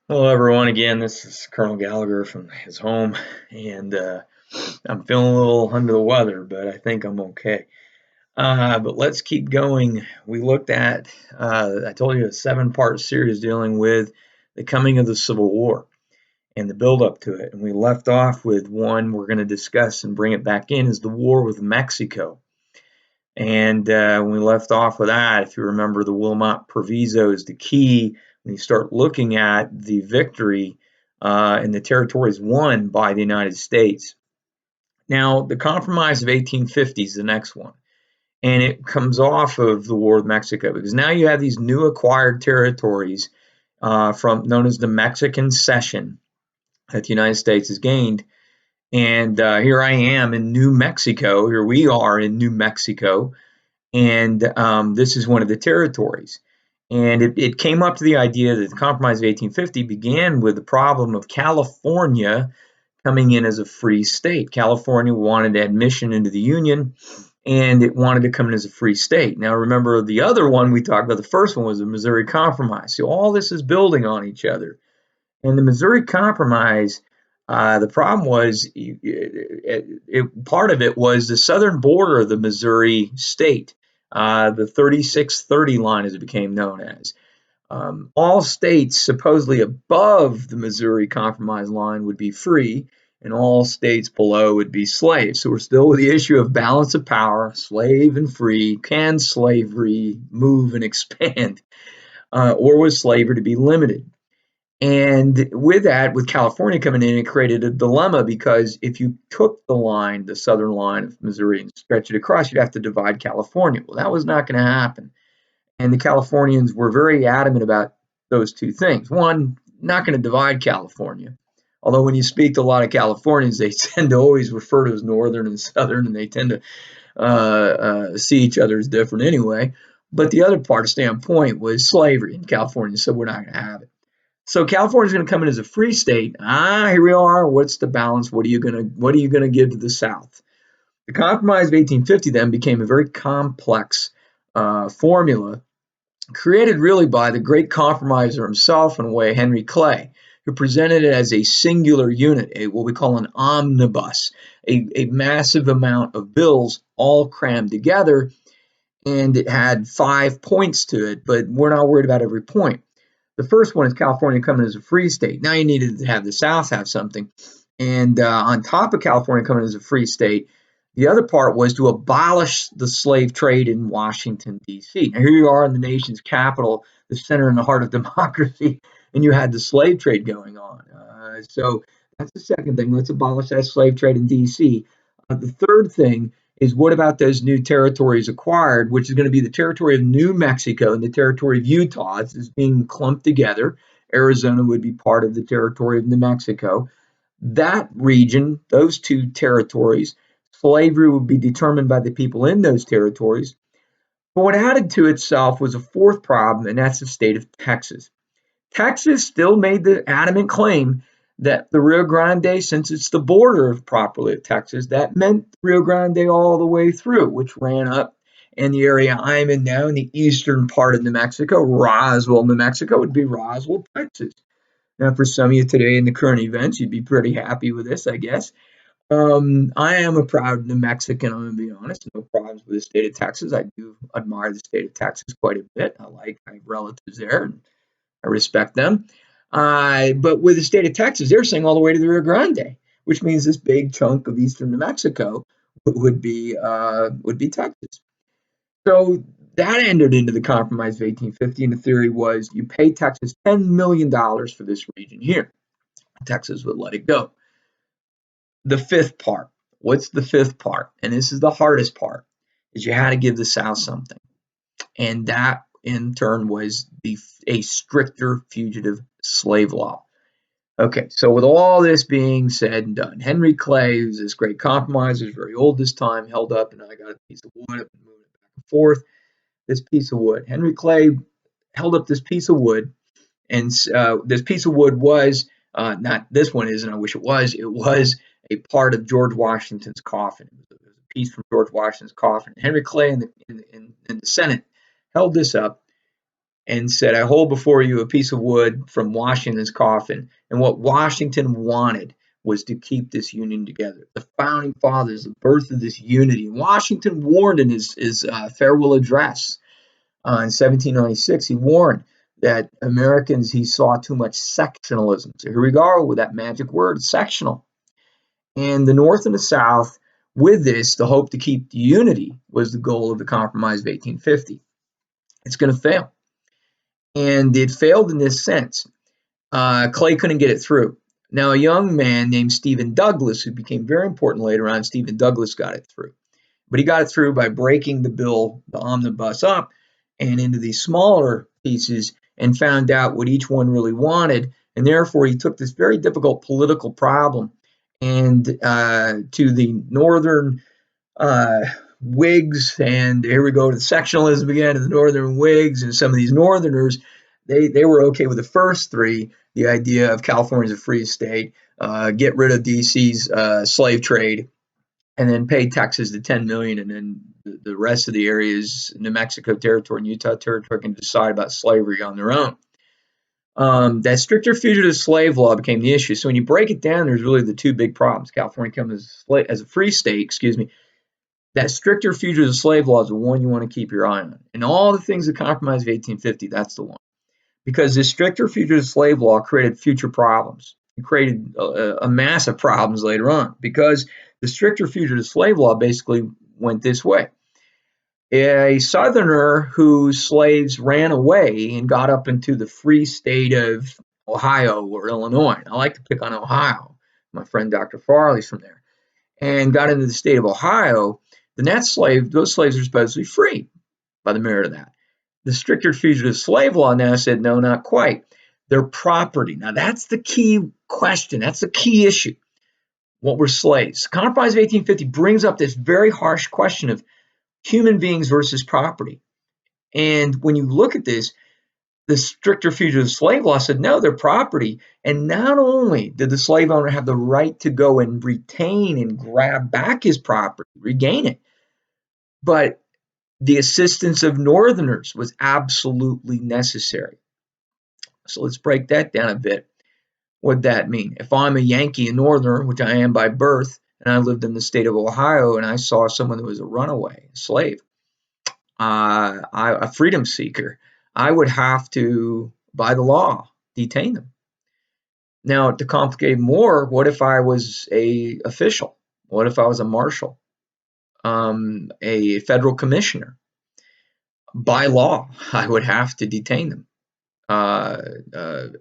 Hello, everyone. Again, this is Colonel Gallagher from his home, and I'm feeling a little under the weather, but I think I'm okay. But let's keep going. We looked at, I told you, a seven-part series dealing with the coming of the Civil War and the build-up to it. And we left off with one we're going to discuss and bring it back in is the war with Mexico. And when we left off with that, if you remember, the Wilmot Proviso is the key when you start looking at the victory in the territories won by the United States. Now, the Compromise of 1850 is the next one, and it comes off of the War with Mexico because now you have these new acquired territories from known as the Mexican Cession that the United States has gained. And here I am in New Mexico. Here we are in New Mexico, and this is one of the territories. And it came up to the idea that the Compromise of 1850 began with the problem of California coming in as a free state. California wanted admission into the Union, and it wanted to come in as a free state. Now, remember the other one we talked about, the first one was the Missouri Compromise. So all this is building on each other. And the Missouri Compromise, the problem was part of it was the southern border of the Missouri state, the 3630 line, as it became known as. All states supposedly above the Missouri Compromise line would be free, and all states below would be slaves. So we're still with the issue of balance of power, slave and free. Can slavery move and expand, or was slavery to be limited? And with that, with California coming in, it created a dilemma because if you took the line, the southern line of Missouri, and stretch it across, you'd have to divide California. Well, that was not going to happen. And the Californians were very adamant about those two things. One, not going to divide California. Although when you speak to a lot of Californians, they tend to always refer to as northern and southern, and they tend to see each other as different anyway. But the other part of standpoint was slavery in California, so we're not going to have it. So California is going to come in as a free state. Here we are. What's the balance? What are you going to give to the South? The Compromise of 1850 then became a very complex formula created really by the great compromiser himself in a way, Henry Clay, who presented it as a singular unit, what we call an omnibus, a massive amount of bills all crammed together, and it had 5 points to it, but we're not worried about every point. The first one is California coming as a free state. Now you needed to have the South have something. And on top of California coming as a free state, the other part was to abolish the slave trade in Washington, D.C. Now, here you are in the nation's capital, the center and the heart of democracy, and you had the slave trade going on. So that's the second thing. Let's abolish that slave trade in D.C. The third thing is what about those new territories acquired, which is going to be the territory of New Mexico and the territory of Utah. It's being clumped together. Arizona would be part of the territory of New Mexico. That region, those two territories, slavery would be determined by the people in those territories. But what added to itself was a fourth problem, and that's the state of Texas. Texas still made the adamant claim that the Rio Grande, since it's the border properly of Texas, that meant Rio Grande all the way through, which ran up in the area I'm in now in the eastern part of New Mexico. Roswell, New Mexico would be Roswell, Texas. Now, for some of you today in the current events, you'd be pretty happy with this, I guess. I am a proud New Mexican, I'm going to be honest. No problems with the state of Texas. I do admire the state of Texas quite a bit. I have relatives there, and I respect them. But with the state of Texas, they're saying all the way to the Rio Grande, which means this big chunk of eastern New Mexico would be Texas. So that entered into the Compromise of 1850, and the theory was you pay Texas $10 million for this region here. Texas would let it go. The fifth part. What's the fifth part? And this is the hardest part, is you had to give the South something. And that in turn was a stricter fugitive slave law. Okay, so with all this being said and done, Henry Clay, who's this great compromiser, is very old this time, held up, and I got a piece of wood, I've been moving it back and forth. This piece of wood. Henry Clay held up this piece of wood, and this piece of wood was not this one isn't. I wish it was. It was a part of George Washington's coffin. It was a piece from George Washington's coffin. Henry Clay in the Senate held this up, and said, I hold before you a piece of wood from Washington's coffin. And what Washington wanted was to keep this union together. The founding fathers, the birth of this unity. Washington warned in his farewell address in 1796, he warned that Americans, he saw too much sectionalism. So here we go with that magic word, sectional. And the North and the South, with this, the hope to keep the unity was the goal of the Compromise of 1850. It's going to fail. And it failed in this sense. Clay couldn't get it through. Now, a young man named Stephen Douglas, who became very important later on, Stephen Douglas got it through. But he got it through by breaking the bill, the omnibus, up and into these smaller pieces and found out what each one really wanted. And therefore, he took this very difficult political problem and to the northern Whigs, and here we go to sectionalism again, and the northern Whigs, and some of these northerners, they were okay with the first three, the idea of California as a free state, get rid of DC's slave trade, and then pay taxes to 10 million, and then the rest of the areas, New Mexico territory and Utah territory, can decide about slavery on their own. That stricter fugitive slave law became the issue. So when you break it down, there's really the two big problems. California comes as a free state, excuse me. That stricter fugitive slave law is the one you want to keep your eye on. And all the things that Compromise of 1850, that's the one. Because this stricter fugitive slave law created future problems. It created a massive problems later on. Because the stricter fugitive slave law basically went this way. A Southerner whose slaves ran away and got up into the free state of Ohio or Illinois. I like to pick on Ohio. My friend Dr. Farley's from there. And got into the state of Ohio. Those slaves are supposed to be free by the merit of that. The stricter fugitive slave law now said, no, not quite. They're property. Now, that's the key question. That's the key issue. What were slaves? Compromise of 1850 brings up this very harsh question of human beings versus property. And when you look at this, the stricter fugitive slave law said, no, they're property. And not only did the slave owner have the right to go and retain and grab back his property, regain it, but the assistance of Northerners was absolutely necessary. So let's break that down a bit. What'd that mean? If I'm a Yankee, a Northerner, which I am by birth, and I lived in the state of Ohio, and I saw someone who was a runaway, a slave, a freedom seeker, I would have to, by the law, detain them. Now, to complicate more, what if I was a official? What if I was a marshal, a federal commissioner? By law, I would have to detain them,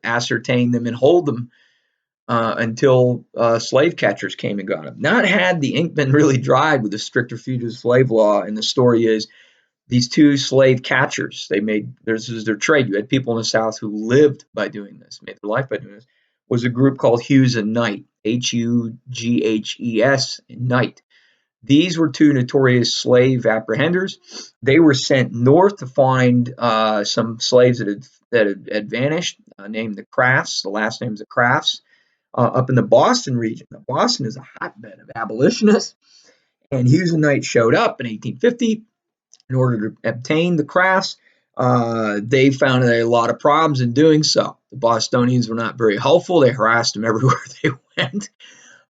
ascertain them, and hold them until slave catchers came and got them. Not had the ink been really dried with the stricter fugitive slave law, and the story is these two slave catchers, this is their trade. You had people in the South who lived by doing this, made their life by doing this, was a group called Hughes and Knight, Hughes, Knight. These were two notorious slave apprehenders. They were sent north to find some slaves that had vanished, named the Crafts. The last name is the Crafts, up in the Boston region. Now, Boston is a hotbed of abolitionists, and Hughes and Knight showed up in 1850 in order to obtain the Crafts. They found a lot of problems in doing so. The Bostonians were not very helpful. They harassed them everywhere they went.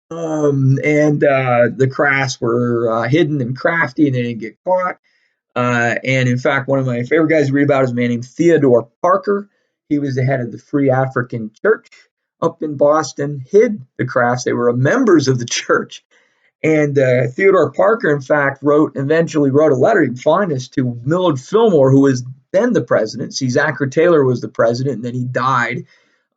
The Crafts were hidden and crafty, and they didn't get caught. And in fact, one of my favorite guys to read about is a man named Theodore Parker. He was the head of the Free African Church up in Boston, hid the Crafts. They were members of the church. And Theodore Parker, in fact, eventually wrote a letter, you can find this, to Millard Fillmore, who was then the president. See, Zachary Taylor was the president, and then he died.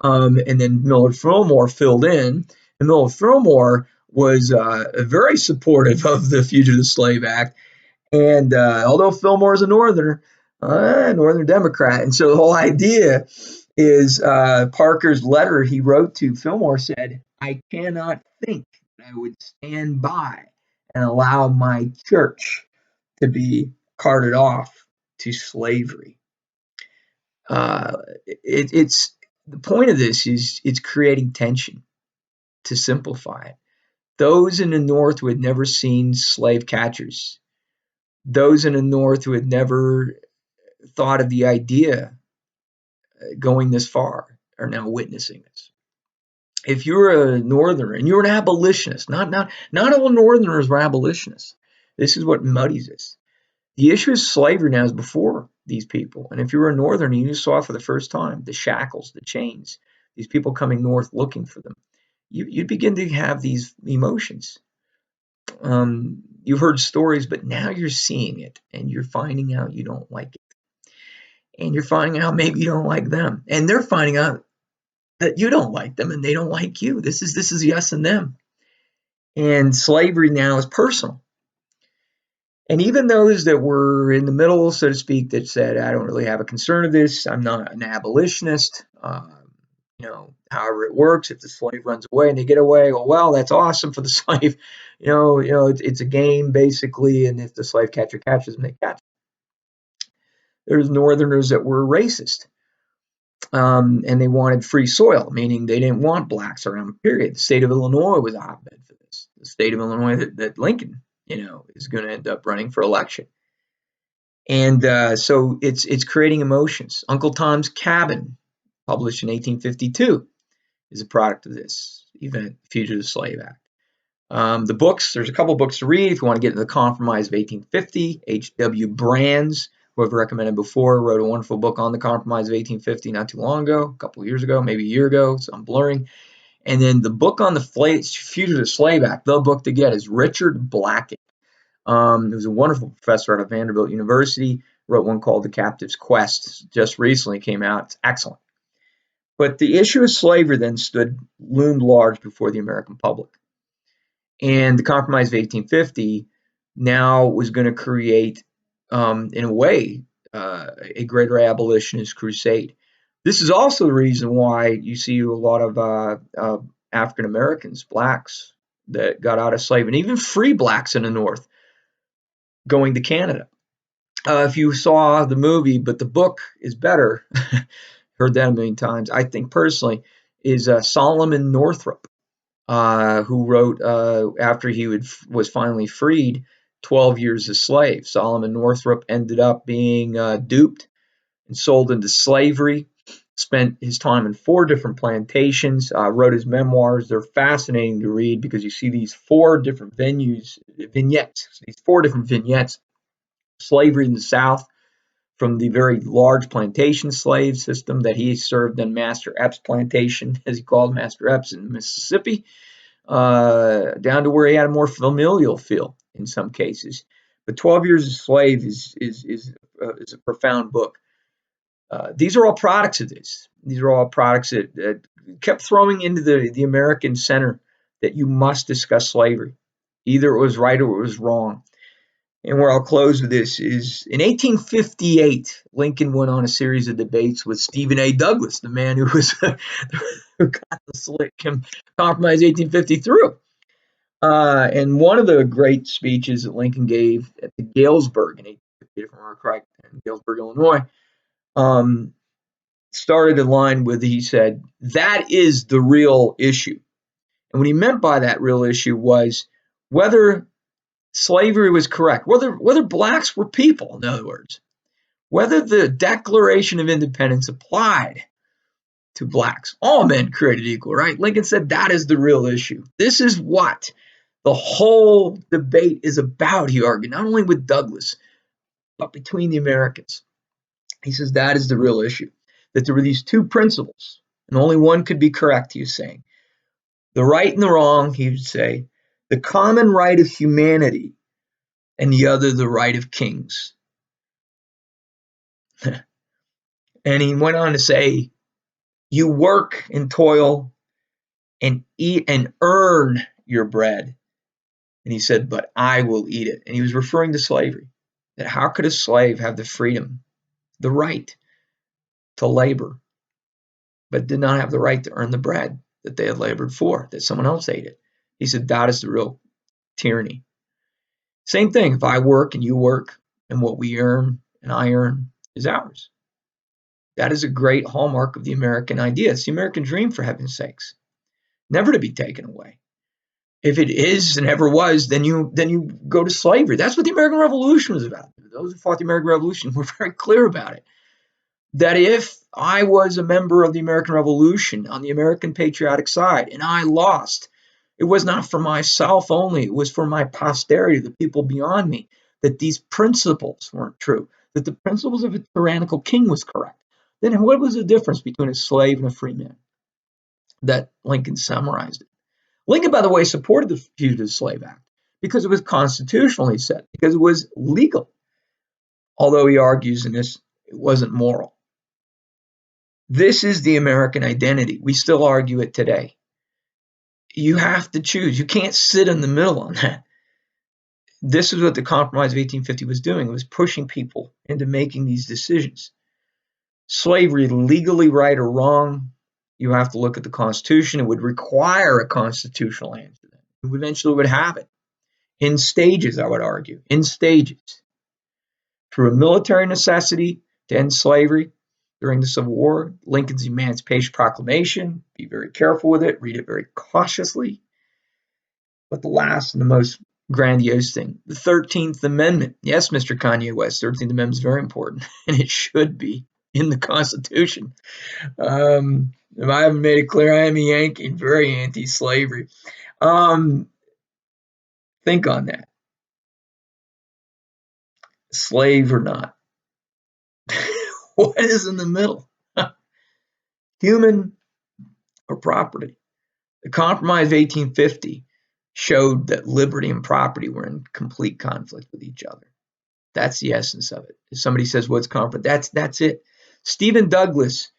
And then Millard Fillmore filled in. And Millard Fillmore was very supportive of the Fugitive Slave Act. And although Fillmore is a Northern Democrat, and so the whole idea is Parker's letter he wrote to Fillmore said, I cannot think that I would stand by and allow my church to be carted off to slavery. It's the point of this is it's creating tension, to simplify it. Those in the North who had never seen slave catchers, those in the North who had never thought of the idea going this far are now witnessing this. If you're a Northerner and you're an abolitionist, not all Northerners were abolitionists. This is what muddies this. The issue of slavery now is before these people. And if you were a Northerner and you saw for the first time the shackles, the chains, these people coming north looking for them, you'd begin to have these emotions. You've heard stories, but now you're seeing it and you're finding out you don't like it. And you're finding out maybe you don't like them. And they're finding out that you don't like them and they don't like you. This is yes and them. And slavery now is personal. And even those that were in the middle, so to speak, that said, I don't really have a concern of this, I'm not an abolitionist, however it works, if the slave runs away and they get away, well, that's awesome for the slave. It's a game basically, and if the slave catcher catches them, they catch them. There's Northerners that were racist, and they wanted free soil, meaning they didn't want blacks around, period. The state of Illinois was a hotbed for this. The state of Illinois that Lincoln, is going to end up running for election. And so it's creating emotions. Uncle Tom's Cabin, published in 1852, is a product of this event, Fugitive Slave Act. The books, there's a couple books to read if you want to get into the Compromise of 1850. H.W. Brands, who I've recommended before, wrote a wonderful book on the Compromise of 1850 not too long ago, a couple of years ago, maybe a year ago, so I'm blurring. And then the book on the Fugitive Slave Act, the book to get, is Richard Blackett. He was a wonderful professor out of Vanderbilt University, wrote one called The Captive's Quest, just recently came out. It's excellent. But the issue of slavery then loomed large before the American public. And the Compromise of 1850 now was going to create, in a way, a greater abolitionist crusade. This is also the reason why you see a lot of African Americans, blacks, that got out of slavery, and even free blacks in the North going to Canada. If you saw the movie, but the book is better, heard that a million times, I think personally, is Solomon Northup, who wrote, after he was finally freed, 12 Years a Slave. Solomon Northup ended up being duped and sold into slavery, spent his time in 4 different plantations, wrote his memoirs. They're fascinating to read because you see these 4 different vignettes, these 4 different vignettes. Slavery in the South, from the very large plantation slave system that he served on Master Epps' plantation, as he called Master Epps in Mississippi, down to where he had a more familial feel in some cases. But 12 Years a Slave is a profound book. These are all products of this. These are all products that kept throwing into the American center that you must discuss slavery. Either it was right or it was wrong. And where I'll close with this is, in 1858, Lincoln went on a series of debates with Stephen A. Douglas, the man who got the Compromise 1850 through. And one of the great speeches that Lincoln gave at the Galesburg in 1858, in Galesburg, Illinois, started in line with, he said, that is the real issue. And what he meant by that real issue was whether slavery was correct, whether blacks were people, in other words, whether the Declaration of Independence applied to blacks. All men created equal, right? Lincoln said that is the real issue. This is what the whole debate is about, he argued, not only with Douglas, but between the Americans. He says that is the real issue, that there were these 2 principles, and only one could be correct, he was saying. The right and the wrong, he would say, the common right of humanity, and the other the right of kings. And he went on to say, you work and toil and eat and earn your bread. And he said, but I will eat it. And he was referring to slavery. That how could a slave have the freedom, the right to labor, but did not have the right to earn the bread that they had labored for, that someone else ate it? He said, that is the real tyranny. Same thing, if I work and you work, and what we earn and I earn is ours. That is a great hallmark of the American idea. It's the American dream, for heaven's sakes, never to be taken away. If it is and ever was, then you go to slavery. That's what the American Revolution was about. Those who fought the American Revolution were very clear about it. that if I was a member of the American Revolution on the American patriotic side and I lost, it was not for myself only, it was for my posterity, the people beyond me, that these principles weren't true, that the principles of a tyrannical king was correct. Then what was the difference between a slave and a free man? That Lincoln summarized it. Lincoln, by the way, supported the Fugitive Slave Act because it was constitutionally set, because it was legal. Although he argues in this, it wasn't moral. This is the American identity. We still argue it today. You have to choose. You can't sit in the middle on that. This is what the Compromise of 1850 was doing. It was pushing people into making these decisions. Slavery, legally right or wrong, you have to look at the Constitution. It would require a constitutional answer. We eventually would have it in stages, I would argue, in stages. Through a military necessity to end slavery during the Civil War, Lincoln's Emancipation Proclamation, be very careful with it, read it very cautiously. But the last and the most grandiose thing, the 13th Amendment. Yes, Mr. Kanye West, 13th Amendment is very important, and it should be in the Constitution. If I haven't made it clear, I am a Yankee and very anti-slavery. Think on that. Slave or not. What is in the middle? Human or property? The Compromise of 1850 showed that liberty and property were in complete conflict with each other. That's the essence of it. If somebody says what's conflict, that's it. Stephen Douglas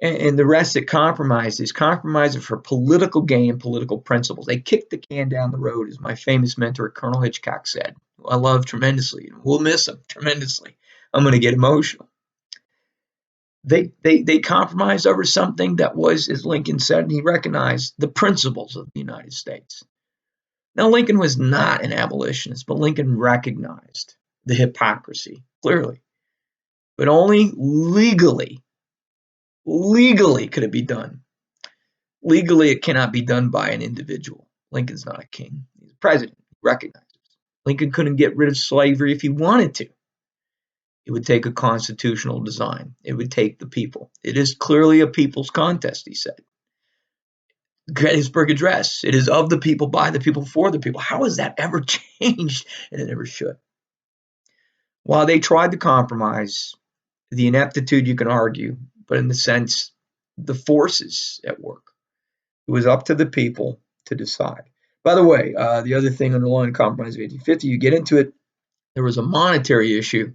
and the rest that compromised is compromising for political gain, political principles. They kicked the can down the road, as my famous mentor Colonel Hitchcock said, who I love tremendously. We'll miss him tremendously. I'm going to get emotional. They compromised over something that was, as Lincoln said, and he recognized the principles of the United States. Now, Lincoln was not an abolitionist, but Lincoln recognized the hypocrisy clearly, but only legally could it be done. Legally, it cannot be done by an individual. Lincoln's not a king. He's a president. He recognizes. Lincoln couldn't get rid of slavery if he wanted to. It would take a constitutional design. It would take the people. It is clearly a people's contest, he said. Gettysburg Address. It is of the people, by the people, for the people. How has that ever changed? And it never should. While they tried to compromise, the ineptitude you can argue, but in the sense, the forces at work. It was up to the people to decide. By the way, the other thing underlying Compromise of 1850, you get into it, there was a monetary issue.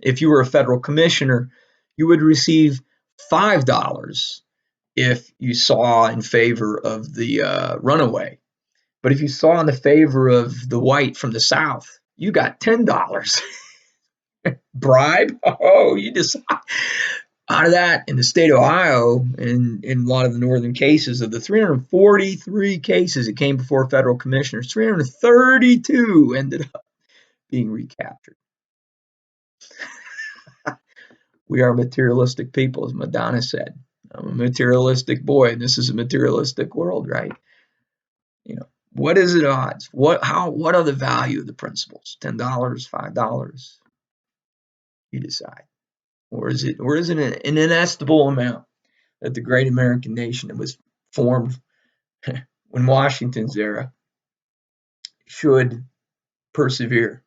If you were a federal commissioner, you would receive $5 if you saw in favor of the runaway. But if you saw in the favor of the white from the South, you got $10. Bribe? Oh, you decide. Out of that, in the state of Ohio, in a lot of the northern cases, of the 343 cases that came before federal commissioners, 332 ended up being recaptured. We are materialistic people, as Madonna said. I'm a materialistic boy, and this is a materialistic world, right? You know, what is it odds? What are the value of the principles? $10, $5? You decide. Or is it an inestimable amount that the great American nation that was formed when Washington's era should persevere?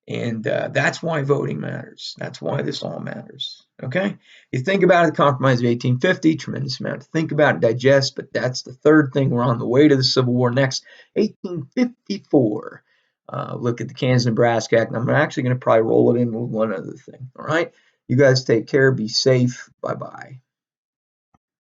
And that's why voting matters. That's why this all matters. Okay? You think about it, the Compromise of 1850, tremendous amount to think about and digest, but that's the third thing. We're on the way to the Civil War next. 1854. Look at the Kansas-Nebraska Act, and I'm actually going to probably roll it in with one other thing. All right? You guys take care. Be safe. Bye-bye.